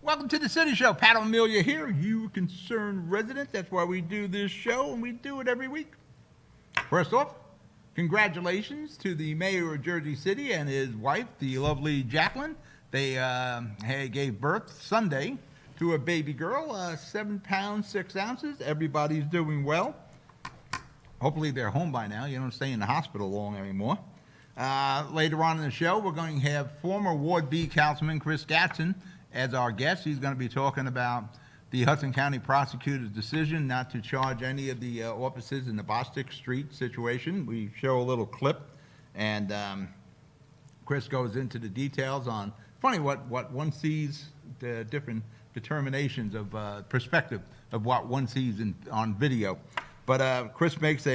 Welcome to the City Show. Pat Amelia here, you concerned resident. That's why we do this show, and we do it every week. First off, congratulations to the mayor of Jersey City and his wife, the lovely Jacqueline. They gave birth Sunday to a baby girl, 7 pounds, 6 ounces. Everybody's doing well. Hopefully they're home by now. You don't stay in the hospital long anymore. Later on in the show, we're going to have former Ward B Councilman Chris Gadsden as our guest. He's going to be talking about the Hudson County prosecutor's decision not to charge any of the officers in the Bostic Street situation. We show a little clip, and Chris goes into the details on, funny what one sees, the different determinations of perspective of what one sees on video. But Chris makes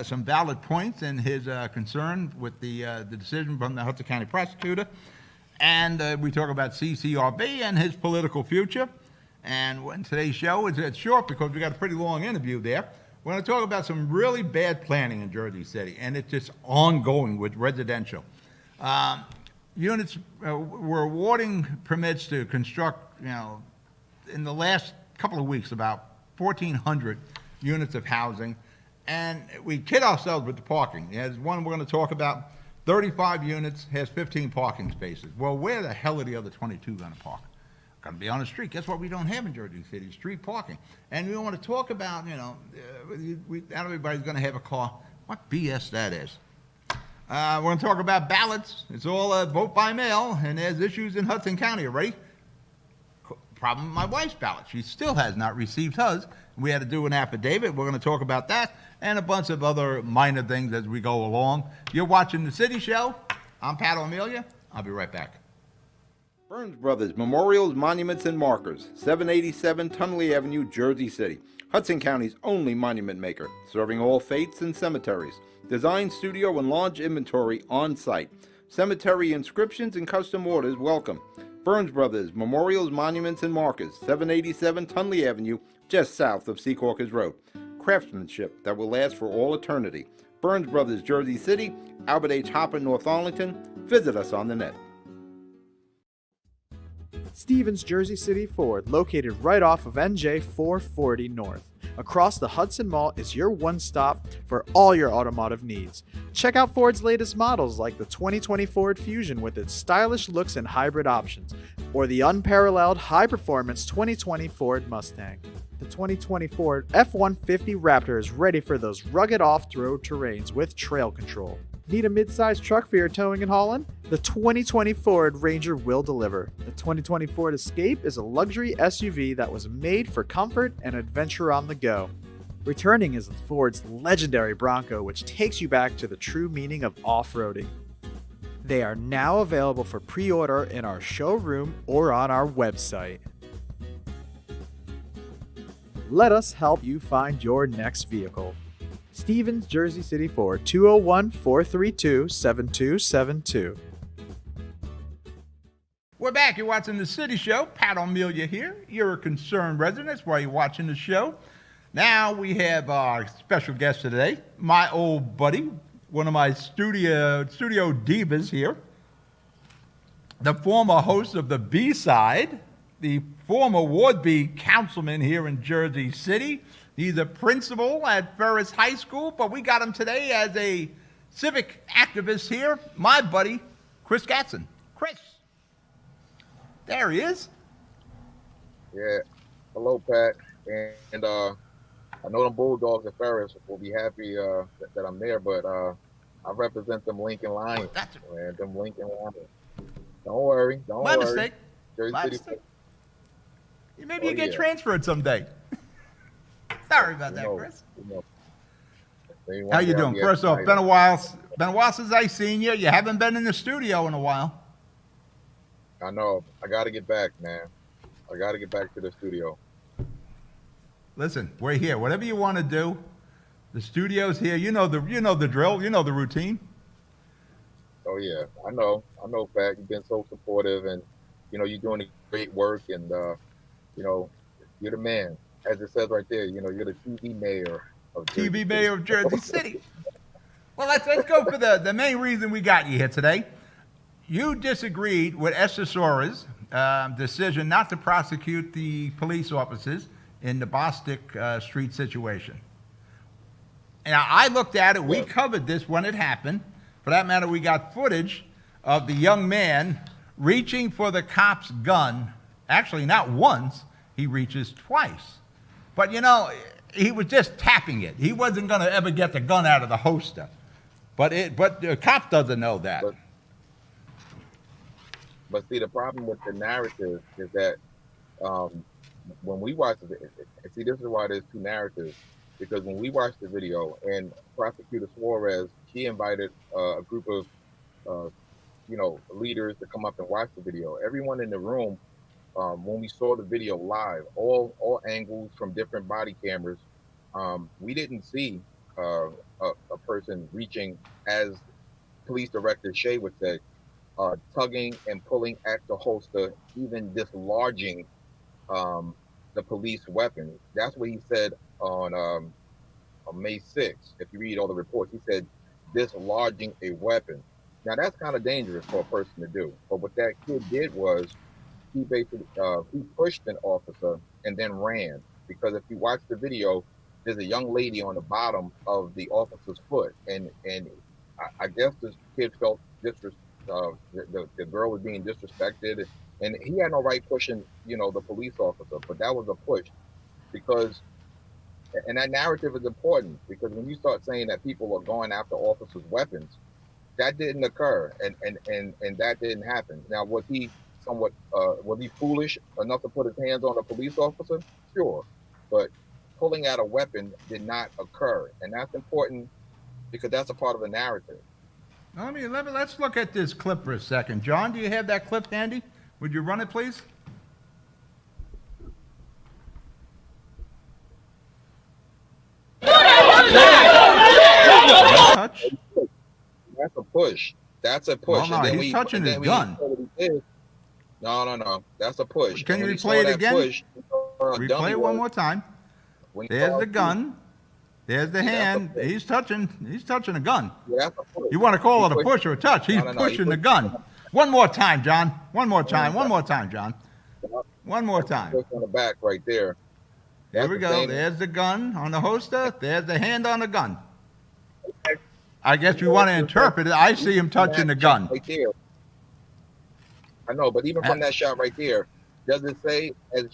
some valid points in his concern with the decision from the Hudson County prosecutor. And we talk about CCRB and his political future. And today's show is short because we got a pretty long interview there. We're going to talk about some really bad planning in Jersey City, and it's just ongoing with residential. Units, we're awarding permits to construct, in the last couple of weeks, about 1,400 units of housing. And we kid ourselves with the parking. There's one we're going to talk about. 35 units, has 15 parking spaces. Well, where the hell are the other 22 going to park? Going to be on the street. Guess what we don't have in Jersey City? Street parking. And we want to talk about, not everybody's going to have a car. What BS that is. We're going to talk about ballots. It's all vote by mail, and there's issues in Hudson County already. Problem with my wife's ballot. She still has not received hers. We had to do an affidavit. We're going to talk about that and a bunch of other minor things as we go along. You're watching The City Show. I'm Pat Amelia. I'll be right back. Burns Brothers Memorials, Monuments, and Markers, 787 Tunley Avenue, Jersey City. Hudson County's only monument maker, serving all faiths and cemeteries. Design, studio, and large inventory on site. Cemetery inscriptions and custom orders welcome. Burns Brothers Memorials, Monuments, and Markers, 787 Tunley Avenue, just south of Secaucus Road. Craftsmanship that will last for all eternity. Burns Brothers, Jersey City, Albert H. Hopper, North Arlington. Visit us on the net. Stevens Jersey City Ford, located right off of NJ 440 North. Across the Hudson Mall is your one-stop for all your automotive needs. Check out Ford's latest models like the 2020 Ford Fusion with its stylish looks and hybrid options, or the unparalleled high-performance 2020 Ford Mustang. The 2020 Ford F-150 Raptor is ready for those rugged off-road terrains with trail control. Need a mid-sized truck for your towing and hauling? The 2020 Ford Ranger will deliver. The 2020 Ford Escape is a luxury SUV that was made for comfort and adventure on the go. Returning is Ford's legendary Bronco, which takes you back to the true meaning of off-roading. They are now available for pre-order in our showroom or on our website. Let us help you find your next vehicle. Stevens Jersey City Ford, 201-432-7272. We're back. You're watching The City Show. Pat Amelia here. You're a concerned resident. That's why you're watching the show. Now we have our special guest today, my old buddy, one of my studio divas here, the former host of the B-Side, the former Ward B councilman here in Jersey City. He's a principal at Ferris High School, but we got him today as a civic activist here, my buddy, Chris Gadsden. Chris. There he is. Yeah. Hello, Pat. And I know them Bulldogs at Ferris will be happy that I'm there, but I represent them Lincoln Lions. Man, them Lincoln Lions. Don't worry. My mistake. Jersey My City. mistake. Maybe you get transferred someday. Sorry about that, Chris. How you doing? First off, been a while since I seen you. You haven't been in the studio in a while. I know. I got to get back, man. I got to get back to the studio. Listen, we're here. Whatever you want to do, the studio's here. You know the drill. You know the routine. Oh yeah, I know, Pat. You've been so supportive, and you're doing great work, and you're the man. As it says right there, you're the TV mayor of Jersey TV mayor of Jersey City. Well, let's go for the main reason we got you here today. You disagreed with Esther Soares decision not to prosecute the police officers in the Bostic Street situation. And I looked at it. We covered this when it happened. For that matter, we got footage of the young man reaching for the cop's gun. Actually, not once. He reaches twice. But, you know, he was just tapping it. He wasn't going to ever get the gun out of the holster. But the cop doesn't know that. But see, the problem with the narrative is that when we watch the video, see, this is why there's two narratives. Because when we watched the video, and Prosecutor Suarez, she invited a group of, leaders to come up and watch the video. Everyone in the room, when we saw the video live, all angles from different body cameras, we didn't see a person reaching, as Police Director Shea would say, tugging and pulling at the holster, even dislodging the police weapon. That's what he said on May 6th. If you read all the reports, he said dislodging a weapon. Now that's kind of dangerous for a person to do. But what that kid did was he basically he pushed an officer and then ran. Because if you watch the video, there's a young lady on the bottom of the officer's foot, and I guess this kid felt the girl was being disrespected, and he had no right pushing, the police officer. But that was a push, because, and that narrative is important, because when you start saying that people are going after officers' weapons, that didn't occur, and that didn't happen. Now, was he foolish enough to put his hands on a police officer? Sure, but pulling out a weapon did not occur, and that's important because that's a part of the narrative. Let's look at this clip for a second. John, do you have that clip handy? Would you run it, please? Touch. That's a push. That's a push. Well, no, he's touching his gun. No. That's a push. Can you replay it again? Replay it one more time. There's the gun. There's the hand. He's touching a gun. Yeah, that's a push. You want to call it a push or a touch? He's pushing the gun. One more time, John. One more time, John. One more time. Push on the back right there. There we go. There's the gun on the holster. There's the hand on the gun. I guess you want to interpret it. I see him touching the gun. Right there. I know, but even from that shot right there, does it say, as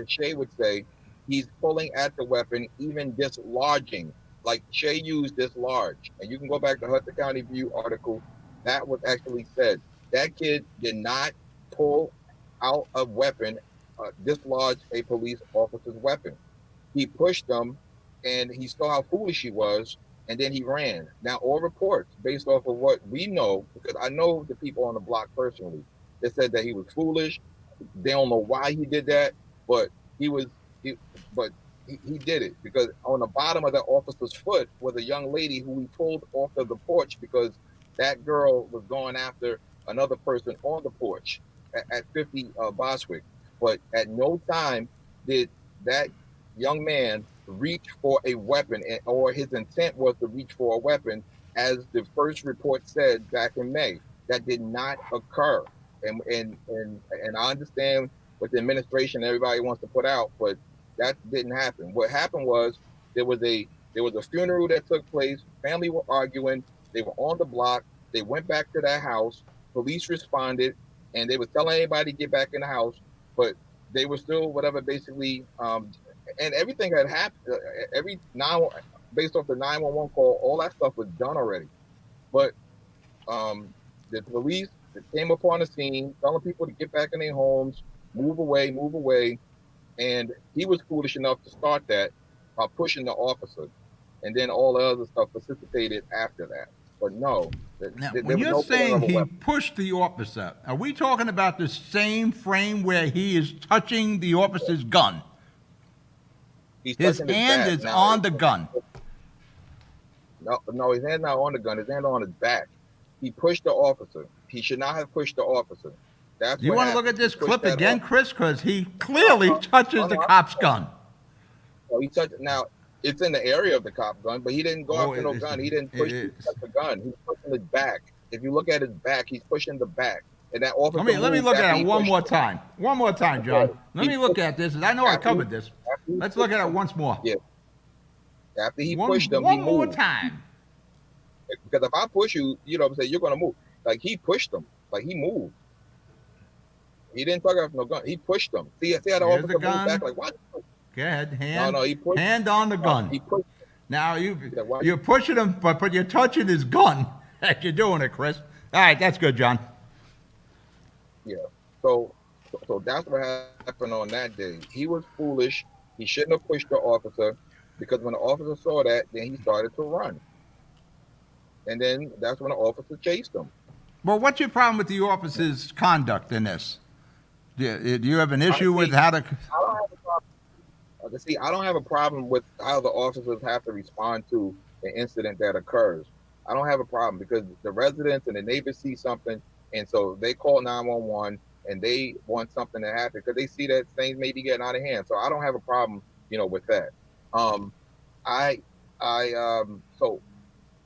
Shea would say, he's pulling at the weapon, even dislodging, like Shea used dislodge. And you can go back to Hudson County View article. That was actually said. That kid did not pull out a weapon, dislodge a police officer's weapon. He pushed them, and he saw how foolish he was, and then he ran. Now, all reports, based off of what we know, because I know the people on the block personally, they said that he was foolish. They don't know why he did that, but he did it, because on the bottom of that officer's foot was a young lady who he pulled off of the porch because that girl was going after another person on the porch at 50 Boswick. But at no time did that young man reach for a weapon, or his intent was to reach for a weapon, as the first report said back in May. That did not occur. And I understand what the administration, everybody wants to put out, but that didn't happen. What happened was there was a funeral that took place. Family were arguing. They were on the block. They went back to that house. Police responded, and they were telling everybody to get back in the house, but they were still basically, and everything had happened. Based off the 911 call, all that stuff was done already. But the police came upon the scene, telling people to get back in their homes, move away, and he was foolish enough to start that by pushing the officer, and then all the other stuff precipitated after that. But no. Now, when you're saying he pushed the officer, are we talking about the same frame where he is touching the officer's gun? His hand is on the gun. No, his hand not on the gun. His hand on his back. He pushed the officer. He should not have pushed the officer. That's you want to look at this clip again, Chris? Because he clearly touches the cop's gun. Oh, he touched. Now, it's in the area of the cop gun, but he didn't go after no gun. He didn't push the gun. He's pushing his back. If you look at his back, he's pushing the back. and that officer Let me moved look after at he it one pushed more him. time. One more time, John. Okay. Let me look at this. I know I After he- covered this. after he Let's look pushed at it him, once more. yeah. After he One pushed him, he one more moved. time. Because if I push you, you know what I'm saying, you're gonna move. Like he pushed him. Like he moved. He didn't talk off no gun. He pushed him. See how the Here's the officer moved back? gun. Like what? Go ahead. No, he pushed. Hand on the No, gun. he pushed. Now Like, why? you're pushing him, but you're touching his gun as you're doing it, Chris. All right, that's good, John. Yeah. So that's what happened on that day. He was foolish. He shouldn't have pushed the officer because when the officer saw that, then he started to run. And then that's when the officer chased him. Well, what's your problem with the officer's conduct in this? Do you have an issue with how to? I don't have a problem. See, I don't have a problem with how the officers have to respond to an incident that occurs. I don't have a problem because the residents and the neighbors see something, and so they call 911 and they want something to happen because they see that things may be getting out of hand. So I don't have a problem, with that. Um, I, so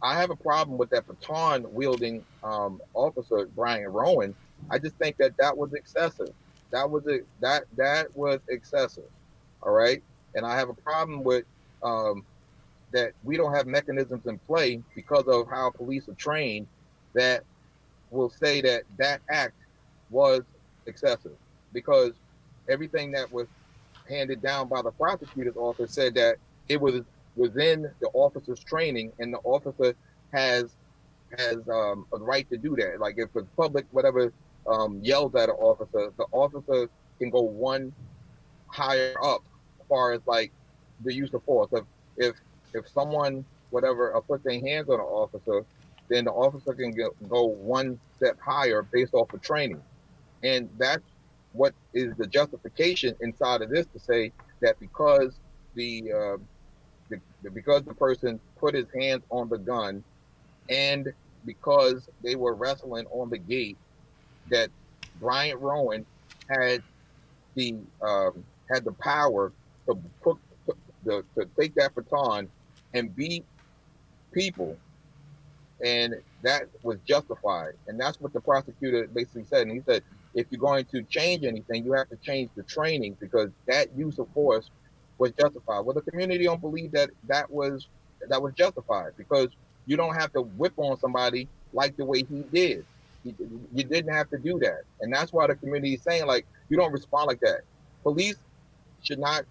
I have a problem with that baton wielding officer Brian Rowan. I just think that was excessive. That was excessive. All right, and I have a problem with um, that we don't have mechanisms in play because of how police are trained that will say that act was excessive because everything that was handed down by the prosecutor's office said that it was within the officer's training and the officer has a right to do that. Like if the public whatever yells at an officer, the officer can go one higher up as far as like the use of force. If someone whatever puts their hands on an officer, then the officer can go one step higher based off of training, and that's what is the justification inside of this to say that because because the person put his hands on the gun and because they were wrestling on the gate that Bryant Rowan had the power to put to take that baton and beat people, and that was justified. And that's what the prosecutor basically said. And he said, if you're going to change anything, you have to change the training because that use of force was justified. Well, the community don't believe that was justified because you don't have to whip on somebody like the way he did. You didn't have to do that, and that's why the community is saying like you don't respond like that. Police should not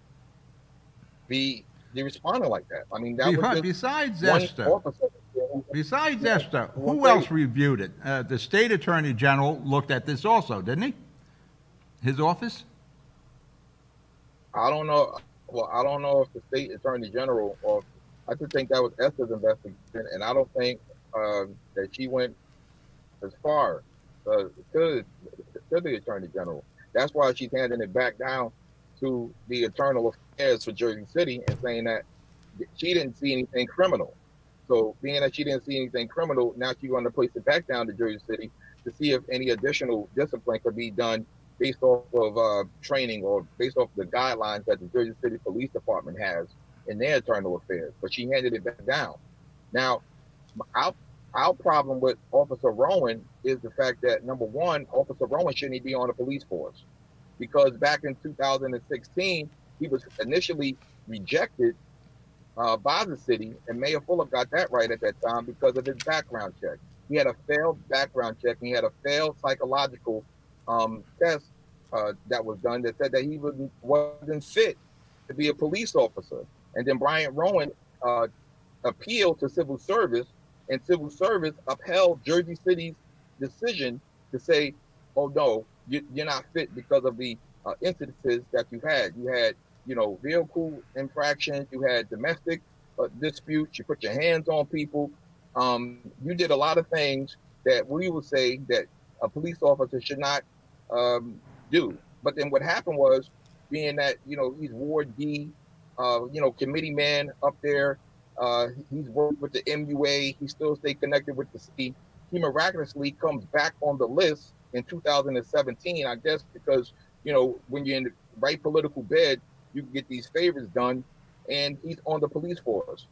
be responding like that. I mean, that was just Besides one Esther, officer. besides Esther, one who thing. else reviewed it? The state attorney general looked at this also, didn't he? His office. I don't know. Well, I don't know if the state attorney general or I just think that was Esther's investigation, and I don't think that she went as far to the attorney general. That's why she's handing it back down to the internal affairs for Jersey City and saying that she didn't see anything criminal. So being that she didn't see anything criminal, now she's going to place it back down to Jersey City to see if any additional discipline could be done based off of training or based off the guidelines that the Jersey City Police Department has in their internal affairs. But she handed it back down. Now, our problem with Officer Rowan is the fact that, number one, Officer Rowan shouldn't be on the police force because back in 2016, he was initially rejected by the city, and Mayor Fulop got that right at that time because of his background check. He had a failed background check, and he had a failed psychological test that was done that said that he wasn't fit to be a police officer. And then Bryant Rowan appealed to civil service, and civil service upheld Jersey City's decision to say, oh no, you're not fit because of the incidences that you had. You had, vehicle infractions, you had domestic disputes, you put your hands on people. You did a lot of things that we would say that a police officer should not do. But then what happened was, being that, he's Ward D, committee man up there, he's worked with the MUA, he still stayed connected with the city. He miraculously comes back on the list in 2017, I guess, because, when you're in the right political bed, you can get these favors done, and he's on the police force.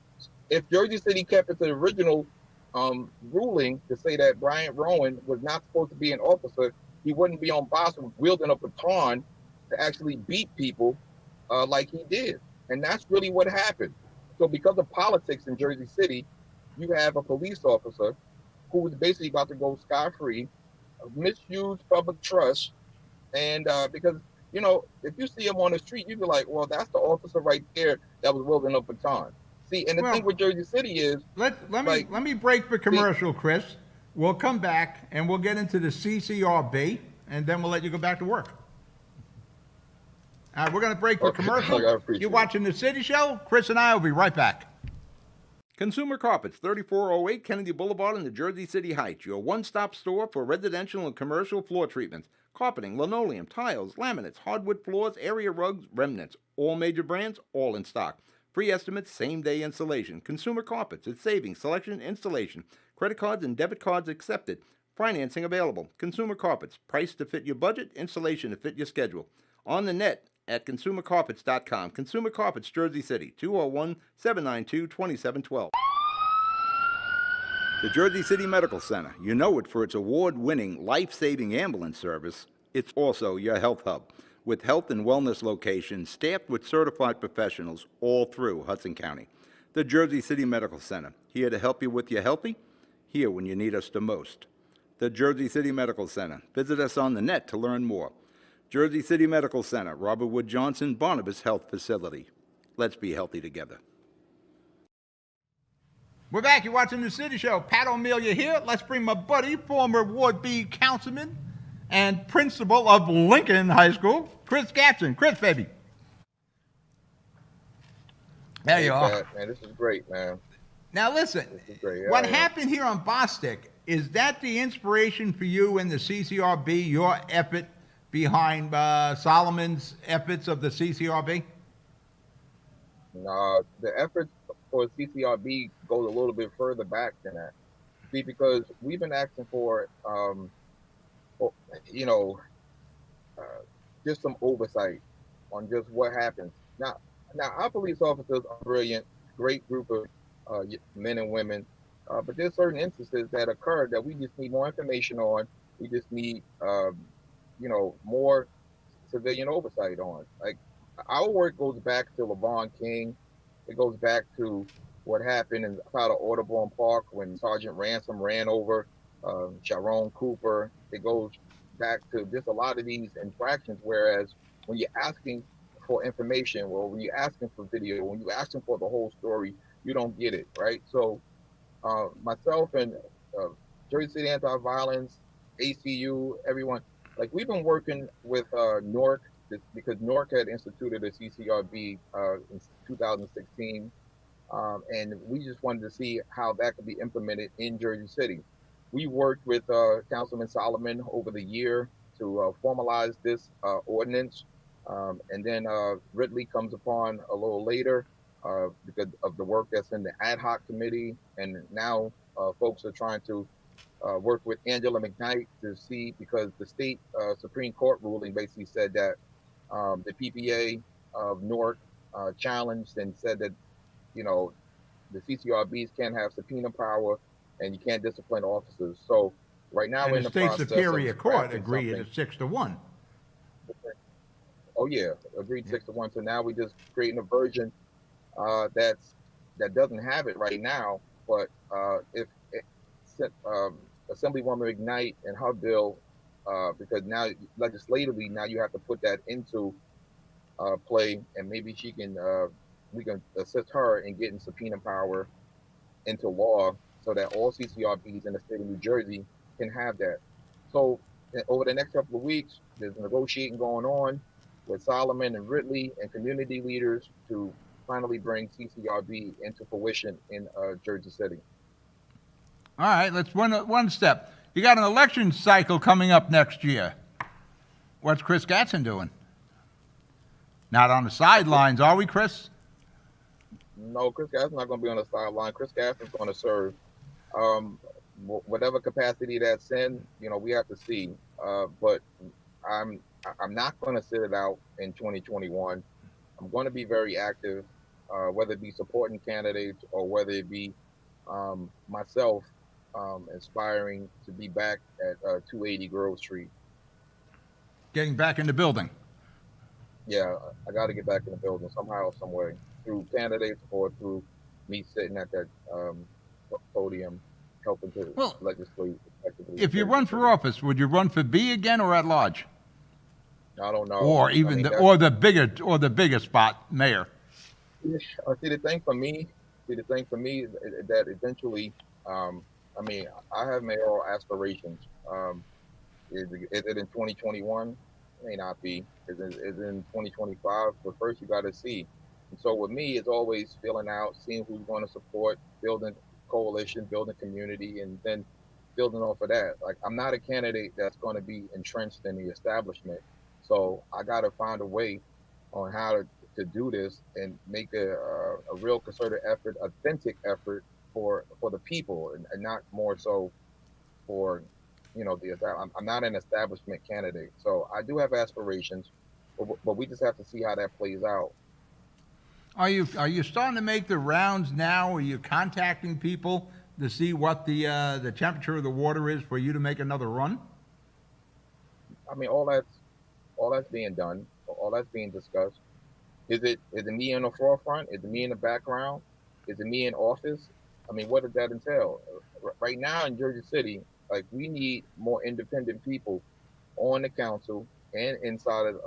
If Jersey City kept it to the original ruling to say that Bryant Rowan was not supposed to be an officer, he wouldn't be on Boston wielding a baton to actually beat people like he did. And that's really what happened. So because of politics in Jersey City, you have a police officer who was basically about to go scot-free, misused public trust, and because if you see him on the street, you'd be like, well, that's the officer right there that was wielding a baton. See, and the thing Well, with Jersey City is, like, let me break for see, commercial, Chris. We'll come back and we'll get into the CCRB, and then we'll let you go back to work. All right, we're going to break for commercial. I appreciate You're it. watching The City Show. Chris and I will be right back. Consumer Carpets, 3408 Kennedy Boulevard in the Jersey City Heights. Your one-stop store for residential and commercial floor treatments. Carpeting, linoleum, tiles, laminates, hardwood floors, area rugs, remnants. All major brands, all in stock. Free estimates, same-day installation. Consumer Carpets, it's savings, selection, installation. Credit cards and debit cards accepted. Financing available. Consumer Carpets, price to fit your budget, installation to fit your schedule. On the net at consumercarpets.com. Consumer Carpets, Jersey City, 201-792-2712. The Jersey City Medical Center. You know it for its award-winning, life-saving ambulance service. It's also your health hub, with health and wellness locations staffed with certified professionals all through Hudson County. The Jersey City Medical Center, here to help you with your healthy, here when you need us the most. The Jersey City Medical Center. Visit us on the net to learn more. Jersey City Medical Center, Robert Wood Johnson, Barnabas Health Facility. Let's be healthy together. We're back. You're watching The City Show. Pat O'Melia here. Let's bring my buddy, former Ward B councilman and principal of Lincoln High School, Chris Gadsden. Chris, baby. There you are. Pat, man, this is great, man. Now listen, This is great. what happened here on Bostic, is that the inspiration for you in the CCRB, your effort behind Solomon's efforts of the CCRB? No, the efforts for CCRB goes a little bit further back than that. See, because we've been asking for, just some oversight on just what happens. Now our police officers are brilliant, great group of men and women, but there's certain instances that occur that we just need more information on. We just need, more civilian oversight on. Like, our work goes back to LaVon King. It goes back to what happened in out of Audubon Park when Sergeant Ransom ran over Sharon Cooper. It goes back to just a lot of these infractions. Whereas when you're asking for information, or when you're asking for video, when you're asking for the whole story, you don't get it, right? So myself and Jersey City Anti-Violence, ACU, everyone, like, we've been working with NORC, because NORC had instituted a CCRB in 2016, and we just wanted to see how that could be implemented in Jersey City. We worked with Councilman Solomon over the year to formalize this ordinance, and then Ridley comes upon a little later because of the work that's in the ad hoc committee, and now folks are trying to work with Angela McKnight to see, because the state Supreme Court ruling basically said that the PPA of Newark challenged and said that, the CCRBs can't have subpoena power and you can't discipline officers. So right now we're in And the the state process Superior of Court crafting agreed something. at 6-1. Oh yeah, agreed 6-1. So now we're just creating a version that doesn't have it right now. But if Assemblywoman McKnight and her bill, because now legislatively now you have to put that into play, and maybe she can we can assist her in getting subpoena power into law so that all CCRBs in the state of New Jersey can have that. So over the next couple of weeks, there's negotiating going on with Solomon and Ridley and community leaders to finally bring CCRB into fruition in Jersey City. All right, let's one step. You got an election cycle coming up next year. What's Chris Gadsden doing? Not on the sidelines, are we, Chris? No, Chris Gadsden's not going to be on the sideline. Chris Gadsden's going to serve whatever capacity that's in. We have to see. But I'm not going to sit it out in 2021. I'm going to be very active, whether it be supporting candidates or whether it be myself aspiring to be back at 280 Grove Street. getting back in the building. Yeah, I got to get back in the building somehow, some way, through candidates or through me sitting at that podium, helping to Well, legislate effectively. if you run for office, would you run for B again or at large? I don't know. Or I even mean, the bigger spot, mayor? see the thing for me. See the thing for me is that eventually, I mean, I have mayoral aspirations. Is it in 2021? May not be. Is it in 2025? But first, you got to see. And so with me, it's always filling out, seeing who's going to support, building coalition, building community, and then building off of that. Like, I'm not a candidate that's going to be entrenched in the establishment. So I got to find a way on how to do this and make a real concerted effort, authentic effort for the people, and not more so for I'm not an establishment candidate. So I do have aspirations, but we just have to see how that plays out. Are you starting to make the rounds now? Are you contacting people to see what the temperature of the water is for you to make another run? I mean, all that's being done, all that's being discussed. Is it me in the forefront? Is it me in the background? Is it me in office? I mean, what does that entail? Right now in Jersey City, like, we need more independent people on the council and inside of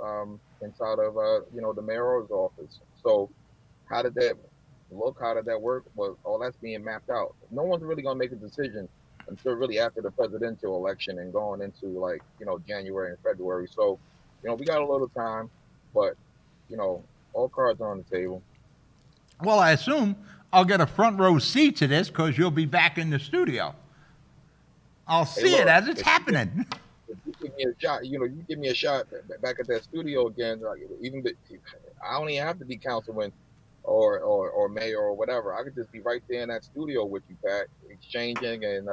the mayor's office. So how did that look? How did that work? Well, all that's being mapped out. No one's really gonna make a decision until really after the presidential election and going into January and February. So, we got a little time, but all cards are on the table. Well, I assume I'll get a front row seat to this because you'll be back in the studio. I'll see it as it's happening. If you give me a shot, you give me a shot back at that studio again. Like, I don't even have to be councilman or mayor or whatever. I could just be right there in that studio with you, Pat, exchanging and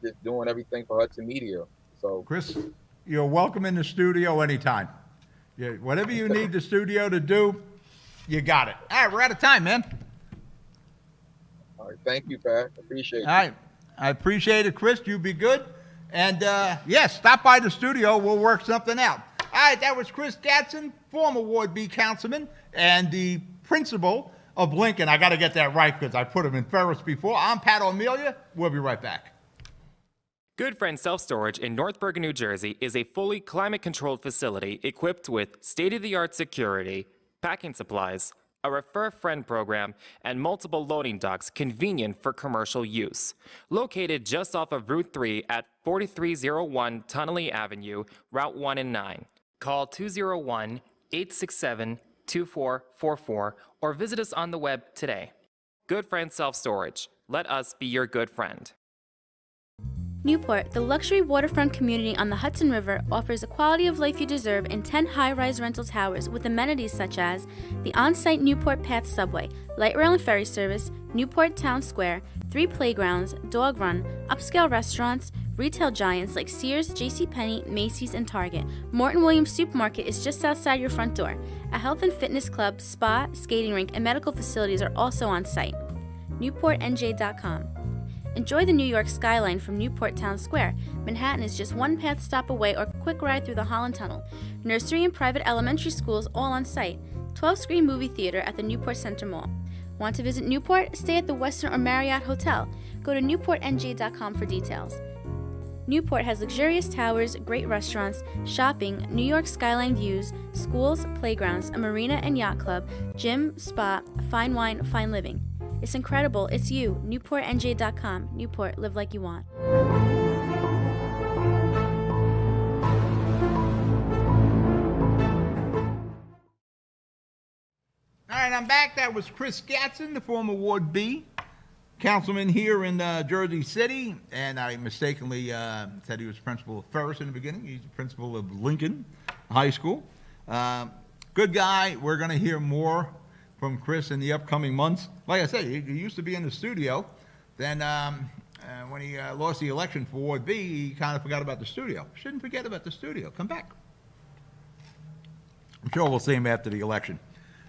just doing everything for Hudson Media. So, Chris, you're welcome in the studio anytime. Yeah, whatever you need the studio to do, you got it. All right, we're out of time, man. All right, thank you, Pat. Appreciate it. All right. I appreciate it, Chris. You be good. And, yes, stop by the studio. We'll work something out. All right, that was Chris Gadsden, former Ward B councilman and the principal of Lincoln. I got to get that right because I put him in Ferris before. I'm Pat O'Melia. We'll be right back. Good Friend Self Storage in North Bergen, New Jersey is a fully climate-controlled facility equipped with state-of-the-art security, packing supplies, a Refer a Friend program, and multiple loading docks convenient for commercial use. Located just off of Route 3 at 4301 Tunnelly Avenue, Route 1 and 9. Call 201-867-2444 or visit us on the web today. Good Friend Self Storage. Let us be your good friend. Newport, the luxury waterfront community on the Hudson River, offers the quality of life you deserve in 10 high-rise rental towers with amenities such as the on-site Newport Path subway, light rail and ferry service, Newport Town Square, 3 playgrounds, dog run, upscale restaurants, retail giants like Sears, JCPenney, Macy's, and Target. Morton Williams Supermarket is just outside your front door. A health and fitness club, spa, skating rink, and medical facilities are also on site. NewportNJ.com. Enjoy the New York skyline from Newport Town Square. Manhattan is just one path stop away or quick ride through the Holland Tunnel. Nursery and private elementary schools all on site. 12-screen movie theater at the Newport Center Mall. Want to visit Newport? Stay at the Westin or Marriott Hotel. Go to newportnj.com for details. Newport has luxurious towers, great restaurants, shopping, New York skyline views, schools, playgrounds, a marina and yacht club, gym, spa, fine wine, fine living. It's incredible. It's you. NewportNJ.com. Newport, live like you want. All right, I'm back. That was Chris Gadsden, the former Ward B councilman here in Jersey City. And I mistakenly said he was principal of Ferris in the beginning. He's the principal of Lincoln High School. Good guy. We're going to hear more from Chris in the upcoming months. Like I said, he used to be in the studio. Then when he lost the election for Ward B, he kind of forgot about the studio. Shouldn't forget about the studio. Come back. I'm sure we'll see him after the election.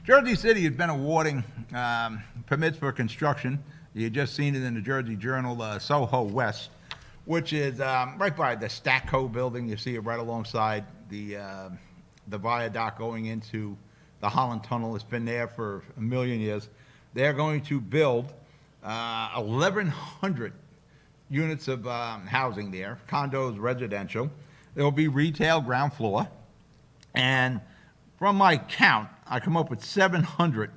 Jersey City has been awarding permits for construction. You just seen it in the Jersey Journal, Soho West. which is right by the Stacco building. You see it right alongside the viaduct going into the Holland Tunnel. It's been there for a million years. They're going to build 1,100 units of housing there, condos, residential. There will be retail ground floor. And from my count, I come up with 700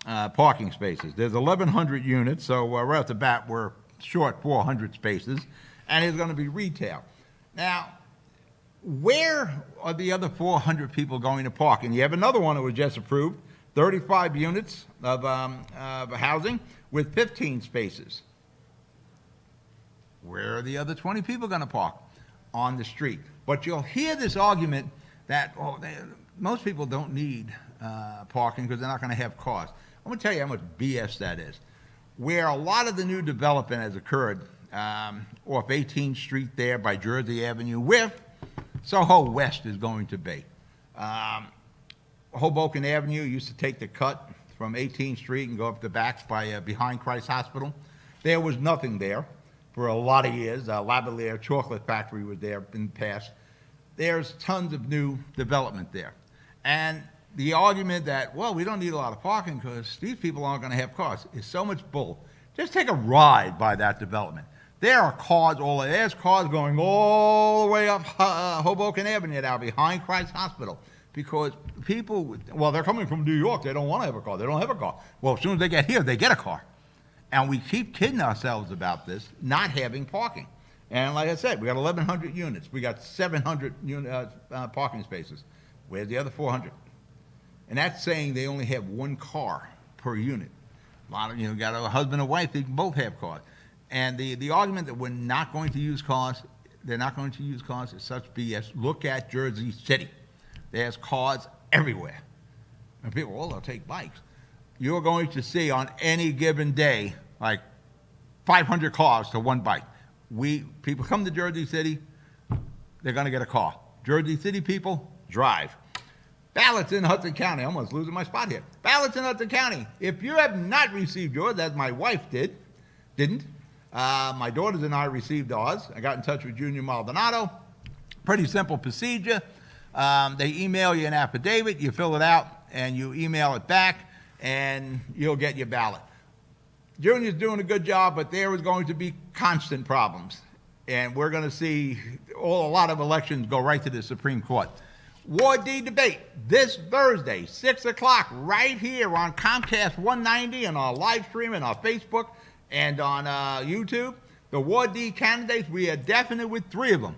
parking spaces. There's 1,100 units, so right off the bat, we're short 400 spaces, and it's going to be retail. Now, where are the other 400 people going to park? And you have another one that was just approved, 35 units of housing with 15 spaces. Where are the other 20 people going to park? On the street. But you'll hear this argument that most people don't need parking because they're not going to have cars. I'm going to tell you how much BS that is. Where a lot of the new development has occurred off 18th Street there by Jersey Avenue, where Soho West is going to be. Hoboken Avenue used to take the cut from 18th Street and go up the back by behind Christ Hospital. There was nothing there for a lot of years. Lavalier Chocolate Factory was there in the past. There's tons of new development there. And the argument that, well, we don't need a lot of parking because these people aren't going to have cars is so much bull. Just take a ride by that development. There are cars, there's cars going all the way up Hoboken Avenue now behind Christ Hospital because people, well, they're coming from New York. They don't want to have a car. They don't have a car. Well, as soon as they get here, they get a car. And we keep kidding ourselves about this, not having parking. And like I said, we got 1,100 units. We got 700 parking spaces. Where's the other 400? And that's saying they only have one car per unit. A lot of, got a husband and wife, they can both have cars. And the argument that we're not going to use cars, they're not going to use cars is such BS. Look at Jersey City. There's cars everywhere. And people, well, they'll take bikes. You're going to see on any given day, like 500 cars to one bike. People come to Jersey City, they're going to get a car. Jersey City people, drive. Ballots in Hudson County. I'm almost losing my spot here. Ballots in Hudson County. If you have not received yours, as my wife didn't. My daughters and I received ours. I got in touch with Junior Maldonado. Pretty simple procedure. They email you an affidavit, you fill it out, and you email it back, and you'll get your ballot. Junior's doing a good job, but there is going to be constant problems. And we're going to see a lot of elections go right to the Supreme Court. Ward D debate this Thursday, 6 o'clock, right here on Comcast 190 and our live stream and our Facebook and on YouTube. The Ward D candidates, we are definite with 3 of them.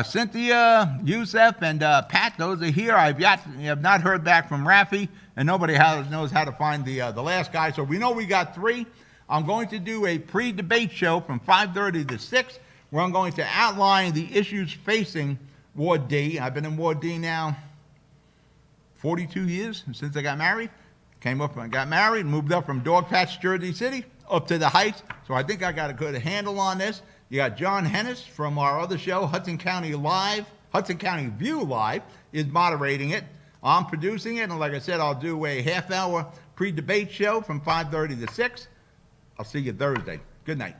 Cynthia, Youssef, and Pat, those are here. I have not heard back from Rafi, and nobody knows how to find the last guy. So we know we got 3. I'm going to do a pre-debate show from 5:30 to 6, where I'm going to outline the issues facing Ward D. I've been in Ward D now 42 years since I got married. Came up and got married, moved up from Dogpatch, Jersey City, up to the Heights. So I think I got a good handle on this. You got John Hennis from our other show, Hudson County View Live, is moderating it. I'm producing it, and like I said, I'll do a half-hour pre-debate show from 5:30 to 6. I'll see you Thursday. Good night.